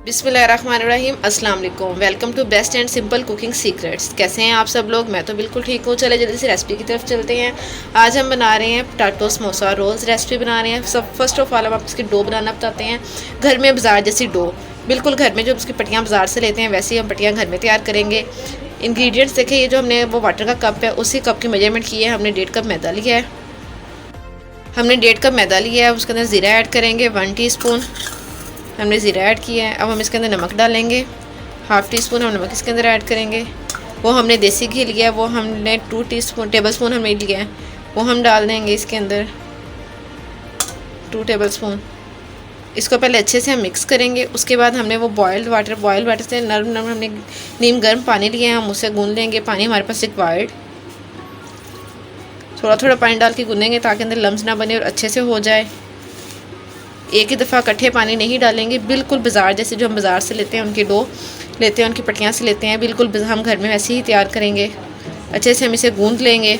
बिस्मिल्लाहिर्रहमानिर्रहीम, अस्सलाम वालेकुम। Welcome to best and simple cooking secrets. कैसे हैं आप सब लोग? मैं तो बिल्कुल ठीक हूँ। चले जल्दी से रेसिपी की तरफ चलते हैं। आज हम बना रहे हैं पोटैटो समोसा रोल्स रेसिपी बना रहे हैं। सब फर्स्ट ऑफ ऑल हम आप इसकी डो बनाना बताते हैं। घर में बाजार जैसी डो, बिल्कुल घर में जो उसकी पट्टियाँ बाजार से लेते हैं वैसे ही हम पट्टियाँ घर में तैयार करेंगे। इंग्रेडिएंट्स देखें, ये जो हमने वो वाटर का कप है उसी कप की मेजरमेंट की है। हमने 1.5 कप मैदा लिया है। हमने 1.5 कप मैदा लिया है। उसके अंदर ज़ीरा ऐड करेंगे 1 टीस्पून। हमने ज़ीरा ऐड किया है। अब हम इसके अंदर नमक डालेंगे, हाफ़ टी स्पून हम नमक इसके अंदर ऐड करेंगे। वो हमने देसी घी लिया है, वो हमने 2 टेबल स्पून हमने लिया है, वो हम डाल देंगे इसके अंदर 2 टेबल स्पून। इसको पहले अच्छे से हम मिक्स करेंगे। उसके बाद हमने वो बॉयल्ड वाटर से नरम नरम हमने नीम गर्म पानी लिया है, हम उसे गूँध लेंगे। पानी हमारे पास रिक्वायर्ड, थोड़ा थोड़ा पानी डाल के गूँधेंगे ताकि अंदर लम्स ना बने और अच्छे से हो जाए। एक ही दफ़ा इकट्ठे पानी नहीं डालेंगे, बिल्कुल बाज़ार जैसे जो हम बाज़ार से लेते हैं उनकी डो लेते हैं, उनकी पट्टियाँ से लेते हैं, बिल्कुल हम घर में वैसे ही तैयार करेंगे। अच्छे से हम इसे गूँध लेंगे।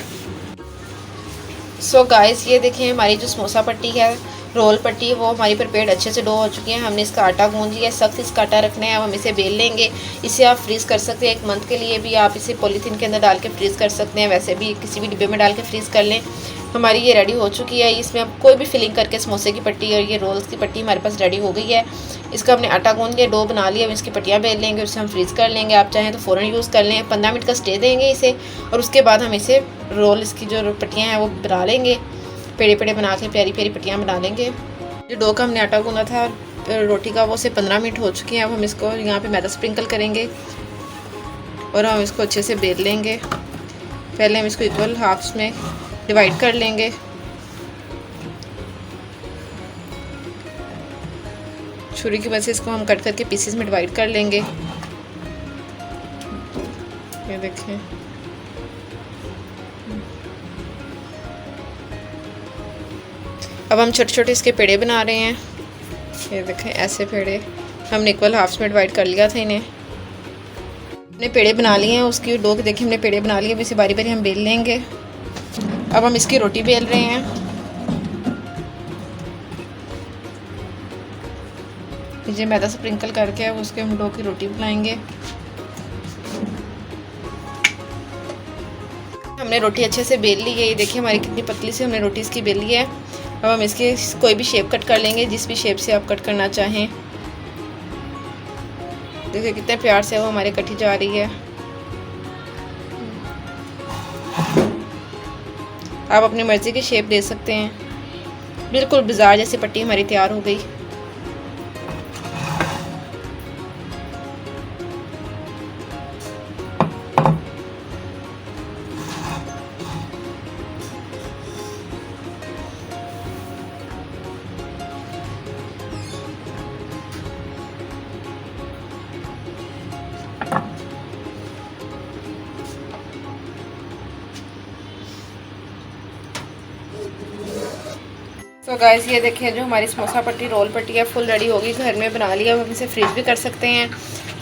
सो गाइस, ये देखिए हमारी जो समोसा पट्टी है, रोल पट्टी, वो हमारी प्रिपेयर्ड अच्छे से डो हो चुकी है। हमने इसका आटा गूँध लिया है, सख्त इसका आटा रखना है। अब हम इसे बेल लेंगे। इसे आप फ्रीज़ कर सकते हैं, 1 मंथ के लिए भी आप इसे पॉलीथीन के अंदर डाल के फ्रीज़ कर सकते हैं। वैसे भी किसी भी डिब्बे में डाल के फ्रीज़ कर लें। हमारी ये रेडी हो चुकी है। इसमें अब कोई भी फिलिंग करके समोसे की पट्टी और ये रोल्स की पट्टी हमारे पास रेडी हो गई है। इसका हमने आटा गूँध लिया, डो बना लिया। इसकी पट्टियाँ बेल लेंगे, उसे हम फ्रीज़ कर लेंगे। आप चाहें तो फ़ौरन यूज़ कर लें। 15 मिनट का स्टे देंगे इसे और उसके बाद हम इसे रोल, इसकी जो पट्टियाँ हैं वो बना लेंगे। पेड़े पेड़े बना के प्यारी प्यारी पट्टियाँ बना लेंगे। जो डो का हमने आटा गूँधा था रोटी का, वो से 15 मिनट हो चुके हैं। अब हम इसको यहाँ पे मैदा स्प्रिंकल करेंगे और हम इसको अच्छे से बेल लेंगे। पहले हम इसको इक्वल हाफ्स में डिवाइड कर लेंगे। छुरी की मदद से इसको हम कट करके पीसेस में डिवाइड कर लेंगे। ये देखें, अब हम छोटे छोटे इसके पेड़े बना रहे हैं। ये देखें, ऐसे पेड़े हमने इक्वल हाफ्स में डिवाइड कर लिया था इन्हें। हमने पेड़े बना लिए हैं, उसकी डो के देखिए हमने पेड़े बना लिए। अब इसे बारी बारी हम बेल लेंगे। अब हम इसकी रोटी बेल रहे हैं। नीचे मैदा स्प्रिंकल करके अब उसके हम डो की रोटी बनाएंगे। हमने रोटी अच्छे से बेल ली है। ये देखिए हमारी कितनी पतली से हमने रोटी इसकी बेल ली है। अब हम इसकी कोई भी शेप कट कर लेंगे, जिस भी शेप से आप कट करना चाहें। देखिए कितने प्यार से वो हमारे कटी जा रही है। आप अपनी मर्ज़ी की शेप दे सकते हैं। बिल्कुल बाजार जैसी पट्टी हमारी तैयार हो गई। तो गाइस, ये देखिए जो हमारी समोसा पट्टी रोल पट्टी है फुल रेडी होगी। घर में बना लिया। हम इसे फ्रीज भी कर सकते हैं।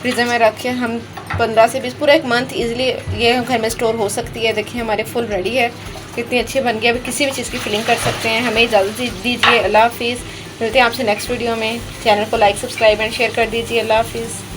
फ्रीज़र में रख के हम 15 से 20 पूरा 1 मंथ इजीली ये घर में स्टोर हो सकती है। देखिए हमारे फुल रेडी है, कितनी अच्छी बन गई। अभी किसी भी चीज़ की फिलिंग कर सकते हैं। हमें इजाज़त दीजिए। अल्लाह हाफिज़। मिलते हैं आपसे नेक्स्ट वीडियो में। चैनल को लाइक, सब्सक्राइब एंड शेयर कर दीजिए। अल्लाह हाफिज़।